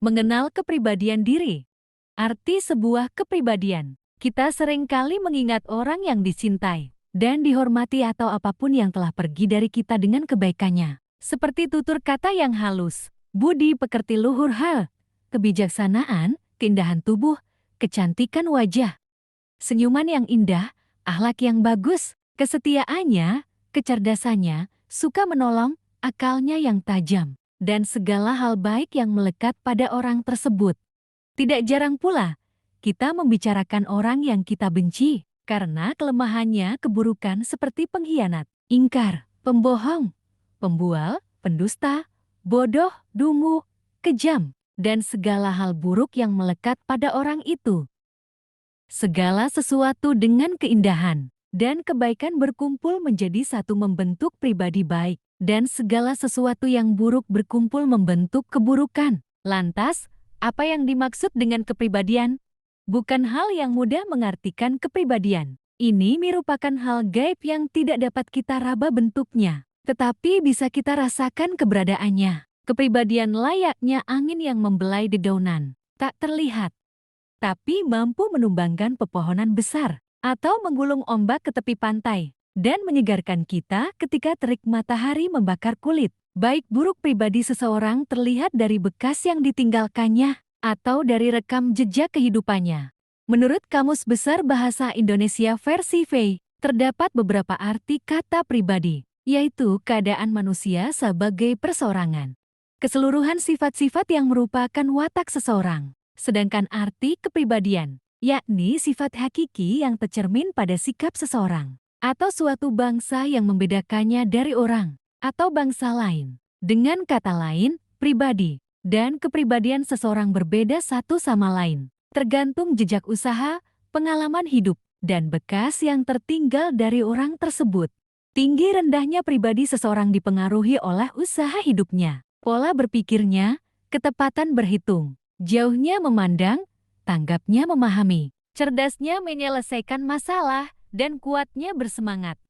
Mengenal kepribadian diri. Arti sebuah kepribadian. Kita seringkali mengingat orang yang dicintai dan dihormati atau apapun yang telah pergi dari kita dengan kebaikannya. Seperti tutur kata yang halus, budi pekerti luhur hal, kebijaksanaan, keindahan tubuh, kecantikan wajah, senyuman yang indah, akhlak yang bagus, kesetiaannya, kecerdasannya, suka menolong, akalnya yang tajam, dan segala hal baik yang melekat pada orang tersebut. Tidak jarang pula, kita membicarakan orang yang kita benci, karena kelemahannya keburukan seperti pengkhianat, ingkar, pembohong, pembual, pendusta, bodoh, dungu, kejam, dan segala hal buruk yang melekat pada orang itu. Segala sesuatu dengan keindahan dan kebaikan berkumpul menjadi satu membentuk pribadi baik, dan segala sesuatu yang buruk berkumpul membentuk keburukan. Lantas, apa yang dimaksud dengan kepribadian? Bukan hal yang mudah mengartikan kepribadian. Ini merupakan hal gaib yang tidak dapat kita raba bentuknya, tetapi bisa kita rasakan keberadaannya. Kepribadian layaknya angin yang membelai dedaunan, tak terlihat, tapi mampu menumbangkan pepohonan besar atau menggulung ombak ke tepi pantai dan menyegarkan kita ketika terik matahari membakar kulit. Baik buruk pribadi seseorang terlihat dari bekas yang ditinggalkannya atau dari rekam jejak kehidupannya. Menurut Kamus Besar Bahasa Indonesia versi V, terdapat beberapa arti kata pribadi, yaitu keadaan manusia sebagai perseorangan, keseluruhan sifat-sifat yang merupakan watak seseorang. Sedangkan arti kepribadian, yakni sifat hakiki yang tercermin pada sikap seseorang atau suatu bangsa yang membedakannya dari orang atau bangsa lain. Dengan kata lain, pribadi dan kepribadian seseorang berbeda satu sama lain, tergantung jejak usaha, pengalaman hidup, dan bekas yang tertinggal dari orang tersebut. Tinggi rendahnya pribadi seseorang dipengaruhi oleh usaha hidupnya, pola berpikirnya, ketepatan berhitung, jauhnya memandang, tanggapnya memahami, cerdasnya menyelesaikan masalah, dan kuatnya bersemangat.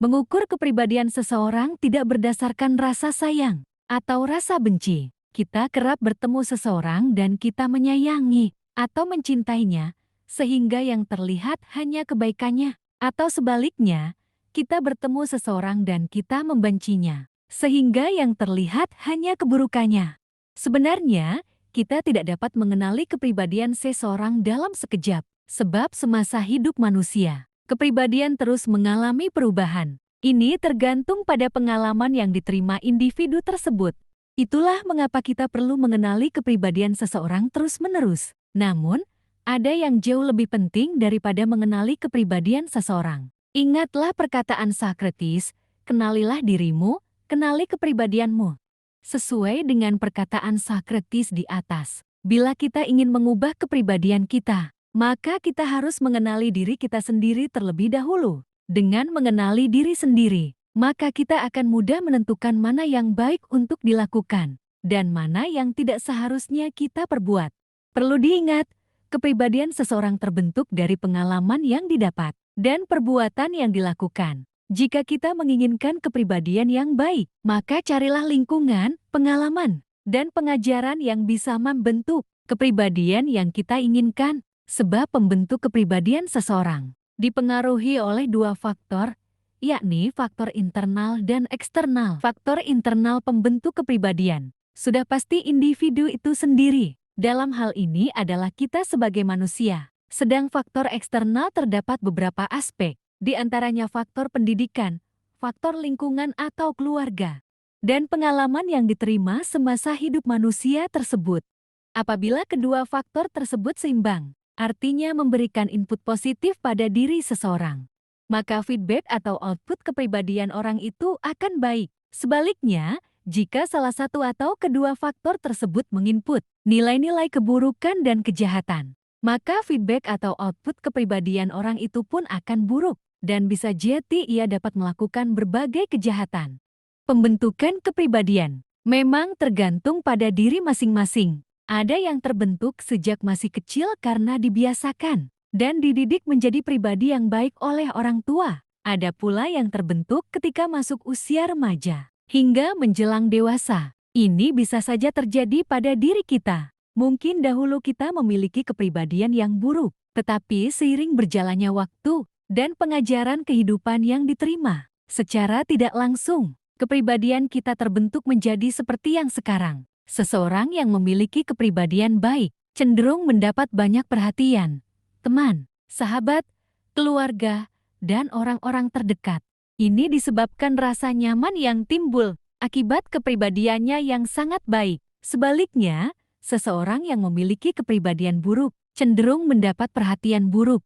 Mengukur kepribadian seseorang tidak berdasarkan rasa sayang atau rasa benci. Kita kerap bertemu seseorang dan kita menyayangi atau mencintainya, sehingga yang terlihat hanya kebaikannya. Atau sebaliknya, kita bertemu seseorang dan kita membencinya, sehingga yang terlihat hanya keburukannya. Sebenarnya, kita tidak dapat mengenali kepribadian seseorang dalam sekejap, sebab semasa hidup manusia, kepribadian terus mengalami perubahan. Ini tergantung pada pengalaman yang diterima individu tersebut. Itulah mengapa kita perlu mengenali kepribadian seseorang terus-menerus. Namun, ada yang jauh lebih penting daripada mengenali kepribadian seseorang. Ingatlah perkataan Socrates, kenalilah dirimu, kenali kepribadianmu. Sesuai dengan perkataan Socrates di atas, bila kita ingin mengubah kepribadian kita, maka kita harus mengenali diri kita sendiri terlebih dahulu. Dengan mengenali diri sendiri, maka kita akan mudah menentukan mana yang baik untuk dilakukan dan mana yang tidak seharusnya kita perbuat. Perlu diingat, kepribadian seseorang terbentuk dari pengalaman yang didapat dan perbuatan yang dilakukan. Jika kita menginginkan kepribadian yang baik, maka carilah lingkungan, pengalaman, dan pengajaran yang bisa membentuk kepribadian yang kita inginkan. Sebab pembentuk kepribadian seseorang dipengaruhi oleh dua faktor, yakni faktor internal dan eksternal. Faktor internal pembentuk kepribadian sudah pasti individu itu sendiri. Dalam hal ini adalah kita sebagai manusia. Sedang faktor eksternal terdapat beberapa aspek, di antaranya faktor pendidikan, faktor lingkungan atau keluarga, dan pengalaman yang diterima semasa hidup manusia tersebut. Apabila kedua faktor tersebut seimbang, artinya memberikan input positif pada diri seseorang, maka feedback atau output kepribadian orang itu akan baik. Sebaliknya, jika salah satu atau kedua faktor tersebut menginput nilai-nilai keburukan dan kejahatan, maka feedback atau output kepribadian orang itu pun akan buruk dan bisa jadi ia dapat melakukan berbagai kejahatan. Pembentukan kepribadian memang tergantung pada diri masing-masing. Ada yang terbentuk sejak masih kecil karena dibiasakan dan dididik menjadi pribadi yang baik oleh orang tua. Ada pula yang terbentuk ketika masuk usia remaja hingga menjelang dewasa. Ini bisa saja terjadi pada diri kita. Mungkin dahulu kita memiliki kepribadian yang buruk, tetapi seiring berjalannya waktu dan pengajaran kehidupan yang diterima, secara tidak langsung, kepribadian kita terbentuk menjadi seperti yang sekarang. Seseorang yang memiliki kepribadian baik cenderung mendapat banyak perhatian, teman, sahabat, keluarga, dan orang-orang terdekat. Ini disebabkan rasa nyaman yang timbul akibat kepribadiannya yang sangat baik. Sebaliknya, seseorang yang memiliki kepribadian buruk cenderung mendapat perhatian buruk,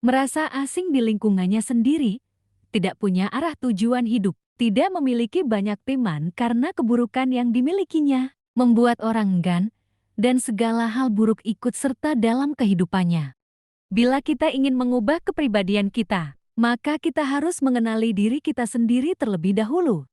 merasa asing di lingkungannya sendiri, tidak punya arah tujuan hidup, tidak memiliki banyak teman karena keburukan yang dimilikinya, membuat orang enggan, dan segala hal buruk ikut serta dalam kehidupannya. Bila kita ingin mengubah kepribadian kita, maka kita harus mengenali diri kita sendiri terlebih dahulu.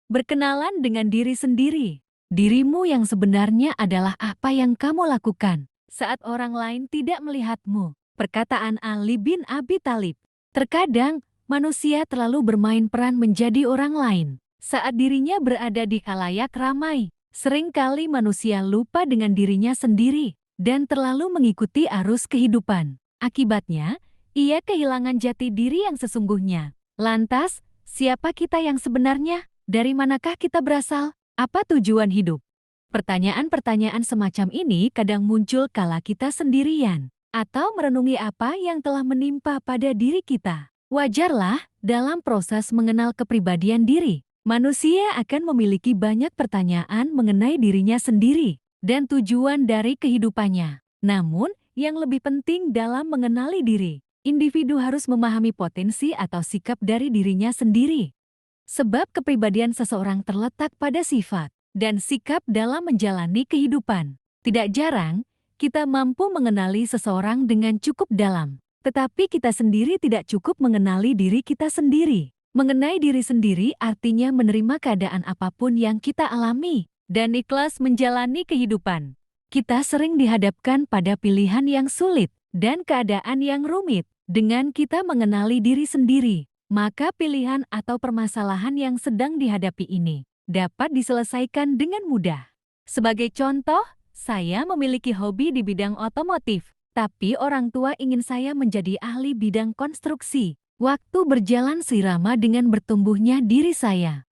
Berkenalan dengan diri sendiri. Dirimu yang sebenarnya adalah apa yang kamu lakukan saat orang lain tidak melihatmu. Perkataan Ali bin Abi Thalib. Terkadang, manusia terlalu bermain peran menjadi orang lain saat dirinya berada di khalayak ramai. Seringkali manusia lupa dengan dirinya sendiri dan terlalu mengikuti arus kehidupan. Akibatnya, ia kehilangan jati diri yang sesungguhnya. Lantas, siapa kita yang sebenarnya? Dari manakah kita berasal? Apa tujuan hidup? Pertanyaan-pertanyaan semacam ini kadang muncul kala kita sendirian atau merenungi apa yang telah menimpa pada diri kita. Wajarlah, dalam proses mengenal kepribadian diri, manusia akan memiliki banyak pertanyaan mengenai dirinya sendiri dan tujuan dari kehidupannya. Namun, yang lebih penting dalam mengenali diri, individu harus memahami potensi atau sikap dari dirinya sendiri. Sebab kepribadian seseorang terletak pada sifat dan sikap dalam menjalani kehidupan. Tidak jarang, kita mampu mengenali seseorang dengan cukup dalam, tetapi kita sendiri tidak cukup mengenali diri kita sendiri. Mengenai diri sendiri artinya menerima keadaan apapun yang kita alami dan ikhlas menjalani kehidupan. Kita sering dihadapkan pada pilihan yang sulit dan keadaan yang rumit. Dengan kita mengenali diri sendiri, maka pilihan atau permasalahan yang sedang dihadapi ini dapat diselesaikan dengan mudah. Sebagai contoh, saya memiliki hobi di bidang otomotif, tapi orang tua ingin saya menjadi ahli bidang konstruksi. Waktu berjalan seirama dengan bertumbuhnya diri saya.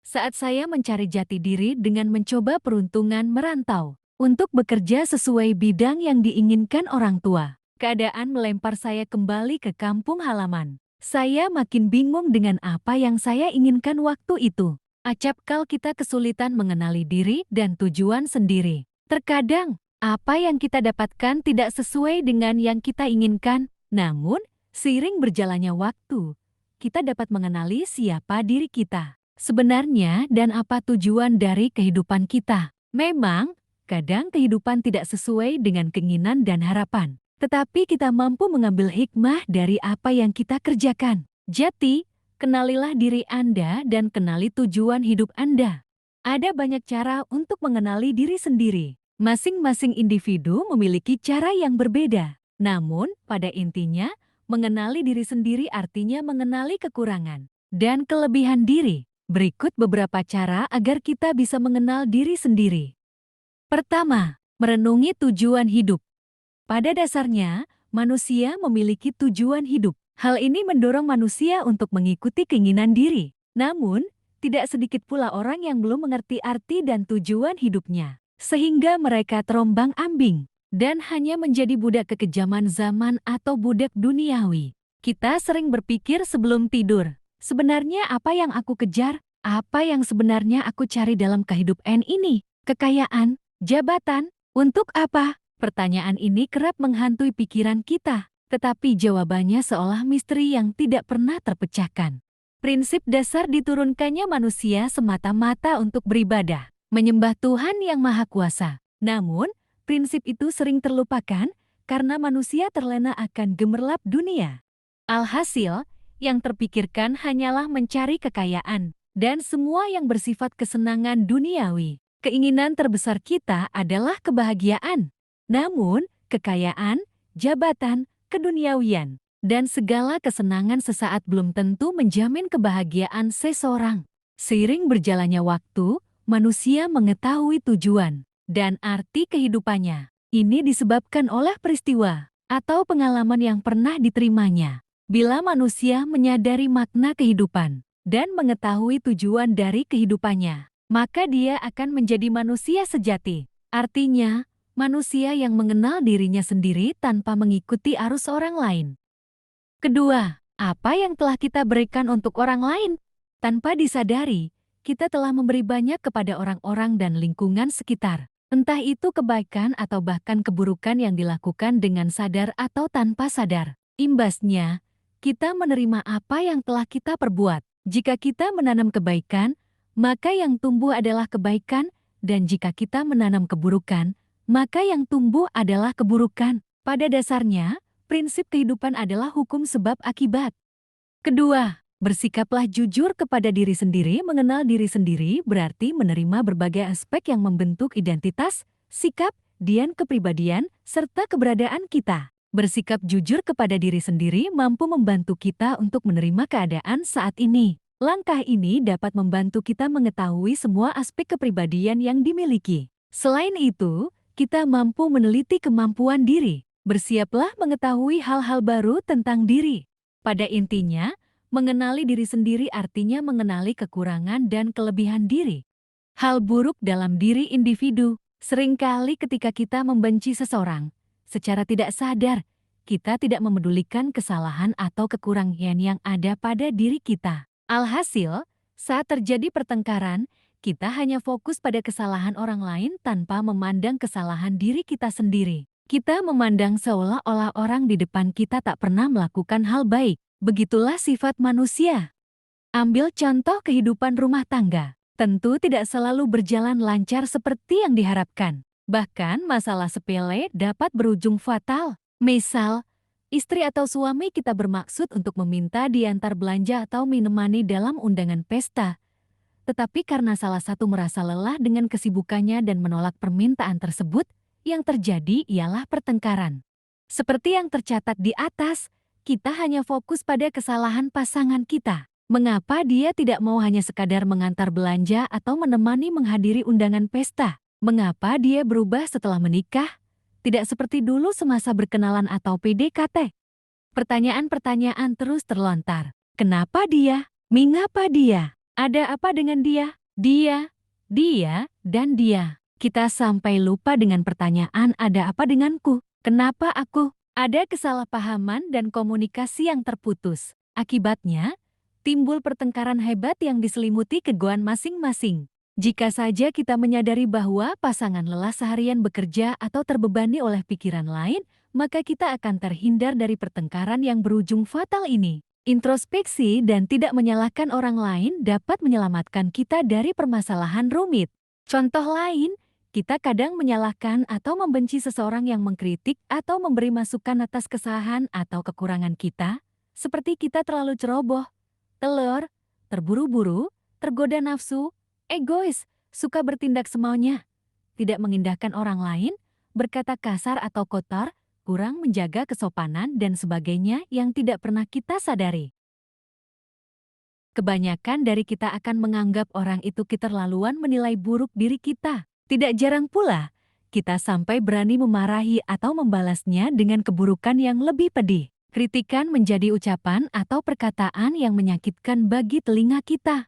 Saat saya mencari jati diri dengan mencoba peruntungan merantau untuk bekerja sesuai bidang yang diinginkan orang tua, keadaan melempar saya kembali ke kampung halaman. Saya makin bingung dengan apa yang saya inginkan waktu itu. Acapkal kita kesulitan mengenali diri dan tujuan sendiri. Terkadang, apa yang kita dapatkan tidak sesuai dengan yang kita inginkan. Namun, seiring berjalannya waktu, kita dapat mengenali siapa diri kita sebenarnya dan apa tujuan dari kehidupan kita. Memang, kadang kehidupan tidak sesuai dengan keinginan dan harapan. Tetapi kita mampu mengambil hikmah dari apa yang kita kerjakan. Jadi, kenalilah diri Anda dan kenali tujuan hidup Anda. Ada banyak cara untuk mengenali diri sendiri. Masing-masing individu memiliki cara yang berbeda. Namun, pada intinya, mengenali diri sendiri artinya mengenali kekurangan dan kelebihan diri. Berikut beberapa cara agar kita bisa mengenal diri sendiri. Pertama, merenungi tujuan hidup. Pada dasarnya, manusia memiliki tujuan hidup. Hal ini mendorong manusia untuk mengikuti keinginan diri. Namun, tidak sedikit pula orang yang belum mengerti arti dan tujuan hidupnya, sehingga mereka terombang-ambing dan hanya menjadi budak kekejaman zaman atau budak duniawi. Kita sering berpikir sebelum tidur, sebenarnya apa yang aku kejar? Apa yang sebenarnya aku cari dalam kehidupan ini? Kekayaan? Jabatan? Untuk apa? Pertanyaan ini kerap menghantui pikiran kita, tetapi jawabannya seolah misteri yang tidak pernah terpecahkan. Prinsip dasar diturunkannya manusia semata-mata untuk beribadah, menyembah Tuhan yang Maha Kuasa. Namun, prinsip itu sering terlupakan karena manusia terlena akan gemerlap dunia. Alhasil, yang terpikirkan hanyalah mencari kekayaan dan semua yang bersifat kesenangan duniawi. Keinginan terbesar kita adalah kebahagiaan. Namun, kekayaan, jabatan, keduniawian, dan segala kesenangan sesaat belum tentu menjamin kebahagiaan seseorang. Seiring berjalannya waktu, manusia mengetahui tujuan dan arti kehidupannya. Ini disebabkan oleh peristiwa atau pengalaman yang pernah diterimanya. Bila manusia menyadari makna kehidupan dan mengetahui tujuan dari kehidupannya, maka dia akan menjadi manusia sejati. Artinya, manusia yang mengenal dirinya sendiri tanpa mengikuti arus orang lain. Kedua, apa yang telah kita berikan untuk orang lain? Tanpa disadari, kita telah memberi banyak kepada orang-orang dan lingkungan sekitar. Entah itu kebaikan atau bahkan keburukan yang dilakukan dengan sadar atau tanpa sadar. Imbasnya, kita menerima apa yang telah kita perbuat. Jika kita menanam kebaikan, maka yang tumbuh adalah kebaikan, dan jika kita menanam keburukan, maka yang tumbuh adalah keburukan. Pada dasarnya, prinsip kehidupan adalah hukum sebab akibat. Kedua, bersikaplah jujur kepada diri sendiri. Mengenal diri sendiri berarti menerima berbagai aspek yang membentuk identitas, sikap, dan kepribadian, serta keberadaan kita. Bersikap jujur kepada diri sendiri mampu membantu kita untuk menerima keadaan saat ini. Langkah ini dapat membantu kita mengetahui semua aspek kepribadian yang dimiliki. Selain itu, kita mampu meneliti kemampuan diri. Bersiaplah mengetahui hal-hal baru tentang diri. Pada intinya, mengenali diri sendiri artinya mengenali kekurangan dan kelebihan diri. Hal buruk dalam diri individu. Seringkali ketika kita membenci seseorang, secara tidak sadar, kita tidak memedulikan kesalahan atau kekurangan yang ada pada diri kita. Alhasil, saat terjadi pertengkaran, kita hanya fokus pada kesalahan orang lain tanpa memandang kesalahan diri kita sendiri. Kita memandang seolah-olah orang di depan kita tak pernah melakukan hal baik. Begitulah sifat manusia. Ambil contoh kehidupan rumah tangga. Tentu tidak selalu berjalan lancar seperti yang diharapkan. Bahkan masalah sepele dapat berujung fatal. Misal, istri atau suami kita bermaksud untuk meminta diantar belanja atau menemani dalam undangan pesta. Tetapi karena salah satu merasa lelah dengan kesibukannya dan menolak permintaan tersebut, yang terjadi ialah pertengkaran. Seperti yang tercatat di atas, kita hanya fokus pada kesalahan pasangan kita. Mengapa dia tidak mau hanya sekadar mengantar belanja atau menemani menghadiri undangan pesta? Mengapa dia berubah setelah menikah? Tidak seperti dulu semasa berkenalan atau PDKT. Pertanyaan-pertanyaan terus terlontar. Kenapa dia? Mengapa dia? Ada apa dengan dia? Dia, dan dia. Kita sampai lupa dengan pertanyaan ada apa denganku? Kenapa aku? Ada kesalahpahaman dan komunikasi yang terputus. Akibatnya, timbul pertengkaran hebat yang diselimuti kegoan masing-masing. Jika saja kita menyadari bahwa pasangan lelah seharian bekerja atau terbebani oleh pikiran lain, maka kita akan terhindar dari pertengkaran yang berujung fatal ini. Introspeksi dan tidak menyalahkan orang lain dapat menyelamatkan kita dari permasalahan rumit. Contoh lain, kita kadang menyalahkan atau membenci seseorang yang mengkritik atau memberi masukan atas kesalahan atau kekurangan kita, seperti kita terlalu ceroboh, telur, terburu-buru, tergoda nafsu, egois, suka bertindak semaunya, tidak mengindahkan orang lain, berkata kasar atau kotor, kurang menjaga kesopanan dan sebagainya yang tidak pernah kita sadari. Kebanyakan dari kita akan menganggap orang itu keterlaluan menilai buruk diri kita. Tidak jarang pula, kita sampai berani memarahi atau membalasnya dengan keburukan yang lebih pedih. Kritikan menjadi ucapan atau perkataan yang menyakitkan bagi telinga kita.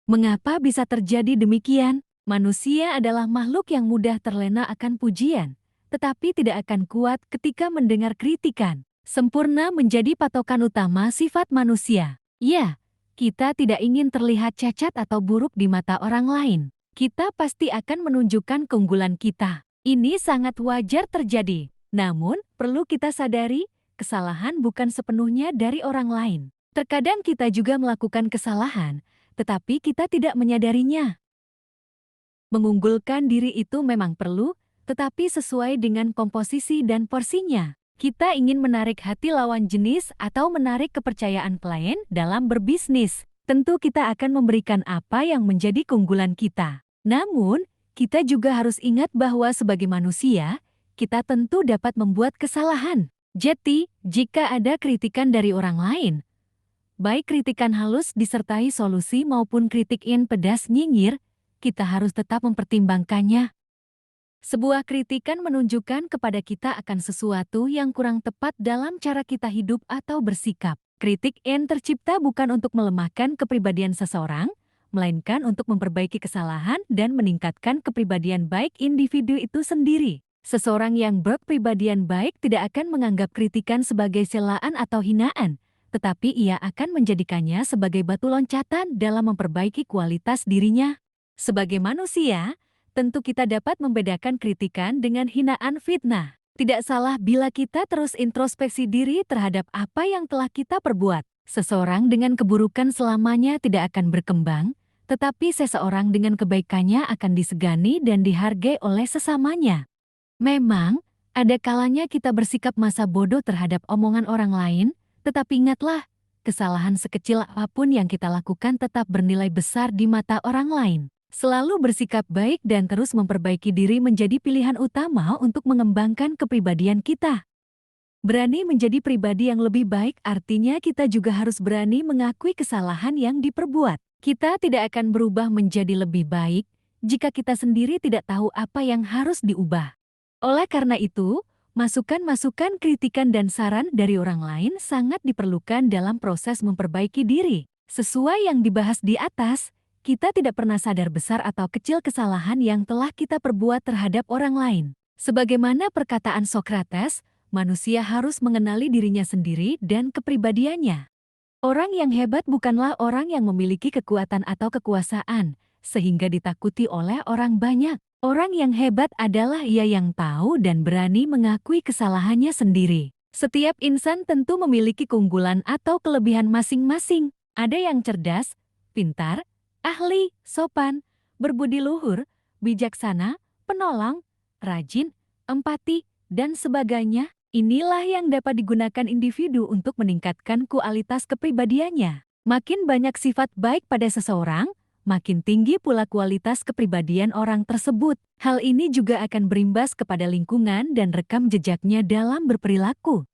Mengapa bisa terjadi demikian? Manusia adalah makhluk yang mudah terlena akan pujian, tetapi tidak akan kuat ketika mendengar kritikan. Sempurna menjadi patokan utama sifat manusia. Ya, kita tidak ingin terlihat cacat atau buruk di mata orang lain. Kita pasti akan menunjukkan keunggulan kita. Ini sangat wajar terjadi. Namun, perlu kita sadari, kesalahan bukan sepenuhnya dari orang lain. Terkadang kita juga melakukan kesalahan, tetapi kita tidak menyadarinya. Mengunggulkan diri itu memang perlu, tetapi sesuai dengan komposisi dan porsinya. Kita ingin menarik hati lawan jenis atau menarik kepercayaan klien dalam berbisnis. Tentu kita akan memberikan apa yang menjadi keunggulan kita. Namun, kita juga harus ingat bahwa sebagai manusia, kita tentu dapat membuat kesalahan. Jadi, jika ada kritikan dari orang lain, baik kritikan halus disertai solusi maupun kritik yang pedas nyinyir, kita harus tetap mempertimbangkannya. Sebuah kritikan menunjukkan kepada kita akan sesuatu yang kurang tepat dalam cara kita hidup atau bersikap. Kritik yang tercipta bukan untuk melemahkan kepribadian seseorang, melainkan untuk memperbaiki kesalahan dan meningkatkan kepribadian baik individu itu sendiri. Seseorang yang berkepribadian baik tidak akan menganggap kritikan sebagai celaan atau hinaan, tetapi ia akan menjadikannya sebagai batu loncatan dalam memperbaiki kualitas dirinya. Sebagai manusia, tentu kita dapat membedakan kritikan dengan hinaan fitnah. Tidak salah bila kita terus introspeksi diri terhadap apa yang telah kita perbuat. Seseorang dengan keburukan selamanya tidak akan berkembang, tetapi seseorang dengan kebaikannya akan disegani dan dihargai oleh sesamanya. Memang, ada kalanya kita bersikap masa bodoh terhadap omongan orang lain, tetapi ingatlah, kesalahan sekecil apapun yang kita lakukan tetap bernilai besar di mata orang lain. Selalu bersikap baik dan terus memperbaiki diri menjadi pilihan utama untuk mengembangkan kepribadian kita. Berani menjadi pribadi yang lebih baik artinya kita juga harus berani mengakui kesalahan yang diperbuat. Kita tidak akan berubah menjadi lebih baik jika kita sendiri tidak tahu apa yang harus diubah. Oleh karena itu, masukan-masukan, kritikan, dan saran dari orang lain sangat diperlukan dalam proses memperbaiki diri. Sesuai yang dibahas di atas, kita tidak pernah sadar besar atau kecil kesalahan yang telah kita perbuat terhadap orang lain. Sebagaimana perkataan Sokrates, manusia harus mengenali dirinya sendiri dan kepribadiannya. Orang yang hebat bukanlah orang yang memiliki kekuatan atau kekuasaan, sehingga ditakuti oleh orang banyak. Orang yang hebat adalah ia yang tahu dan berani mengakui kesalahannya sendiri. Setiap insan tentu memiliki keunggulan atau kelebihan masing-masing. Ada yang cerdas, pintar, ahli, sopan, berbudi luhur, bijaksana, penolong, rajin, empati, dan sebagainya. Inilah yang dapat digunakan individu untuk meningkatkan kualitas kepribadiannya. Makin banyak sifat baik pada seseorang, makin tinggi pula kualitas kepribadian orang tersebut. Hal ini juga akan berimbas kepada lingkungan dan rekam jejaknya dalam berperilaku.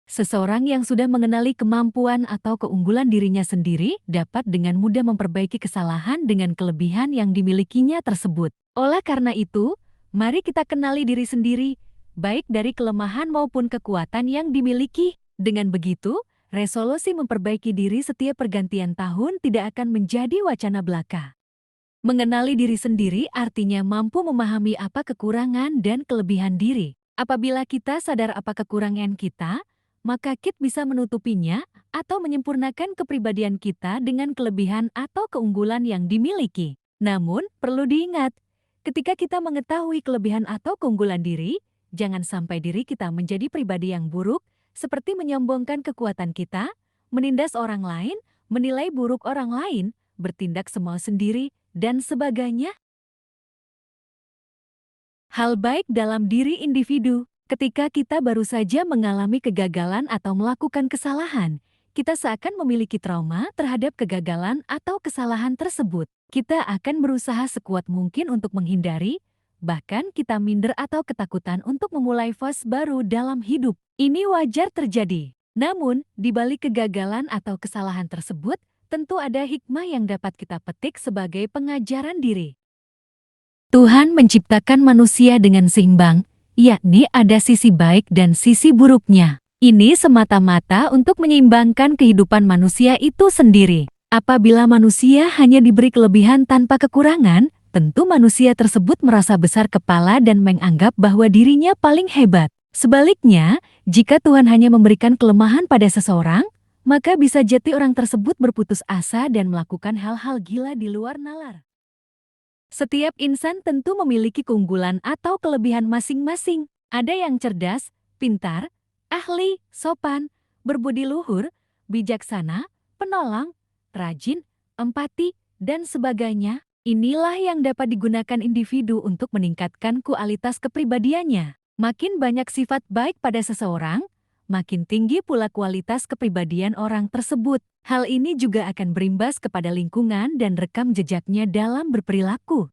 Seseorang yang sudah mengenali kemampuan atau keunggulan dirinya sendiri dapat dengan mudah memperbaiki kesalahan dengan kelebihan yang dimilikinya tersebut. Oleh karena itu, mari kita kenali diri sendiri, baik dari kelemahan maupun kekuatan yang dimiliki. Dengan begitu, resolusi memperbaiki diri setiap pergantian tahun tidak akan menjadi wacana belaka. Mengenali diri sendiri artinya mampu memahami apa kekurangan dan kelebihan diri. Apabila kita sadar apa kekurangan kita, maka kita bisa menutupinya atau menyempurnakan kepribadian kita dengan kelebihan atau keunggulan yang dimiliki. Namun, perlu diingat, ketika kita mengetahui kelebihan atau keunggulan diri, jangan sampai diri kita menjadi pribadi yang buruk, seperti menyombongkan kekuatan kita, menindas orang lain, menilai buruk orang lain, bertindak semau sendiri, dan sebagainya. Hal baik dalam diri individu. Ketika kita baru saja mengalami kegagalan atau melakukan kesalahan, kita seakan memiliki trauma terhadap kegagalan atau kesalahan tersebut. Kita akan berusaha sekuat mungkin untuk menghindari, bahkan kita minder atau ketakutan untuk memulai fase baru dalam hidup. Ini wajar terjadi. Namun, di balik kegagalan atau kesalahan tersebut, tentu ada hikmah yang dapat kita petik sebagai pengajaran diri. Tuhan menciptakan manusia dengan seimbang, yakni ada sisi baik dan sisi buruknya. Ini semata-mata untuk menyeimbangkan kehidupan manusia itu sendiri. Apabila manusia hanya diberi kelebihan tanpa kekurangan, tentu manusia tersebut merasa besar kepala dan menganggap bahwa dirinya paling hebat. Sebaliknya, jika Tuhan hanya memberikan kelemahan pada seseorang, maka bisa jadi orang tersebut berputus asa dan melakukan hal-hal gila di luar nalar. Setiap insan tentu memiliki keunggulan atau kelebihan masing-masing. Ada yang cerdas, pintar, ahli, sopan, berbudi luhur, bijaksana, penolong, rajin, empati, dan sebagainya. Inilah yang dapat digunakan individu untuk meningkatkan kualitas kepribadiannya. Makin banyak sifat baik pada seseorang, makin tinggi pula kualitas kepribadian orang tersebut. Hal ini juga akan berimbas kepada lingkungan dan rekam jejaknya dalam berperilaku.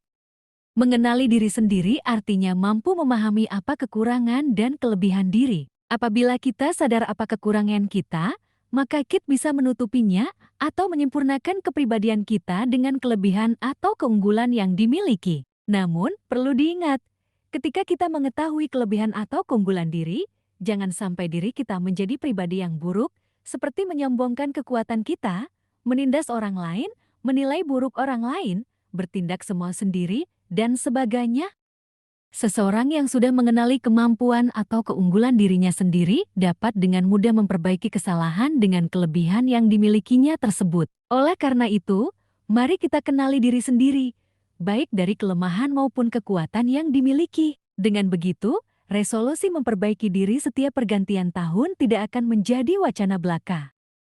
Mengenali diri sendiri artinya mampu memahami apa kekurangan dan kelebihan diri. Apabila kita sadar apa kekurangan kita, maka kita bisa menutupinya atau menyempurnakan kepribadian kita dengan kelebihan atau keunggulan yang dimiliki. Namun, perlu diingat, Ketika kita mengetahui kelebihan atau keunggulan diri, jangan sampai diri kita menjadi pribadi yang buruk, seperti menyombongkan kekuatan kita, menindas orang lain, menilai buruk orang lain, bertindak semua sendiri, dan sebagainya. Seseorang yang sudah mengenali kemampuan atau keunggulan dirinya sendiri dapat dengan mudah memperbaiki kesalahan dengan kelebihan yang dimilikinya tersebut. Oleh karena itu, mari kita kenali diri sendiri, baik dari kelemahan maupun kekuatan yang dimiliki. Dengan begitu, resolusi memperbaiki diri setiap pergantian tahun tidak akan menjadi wacana belaka.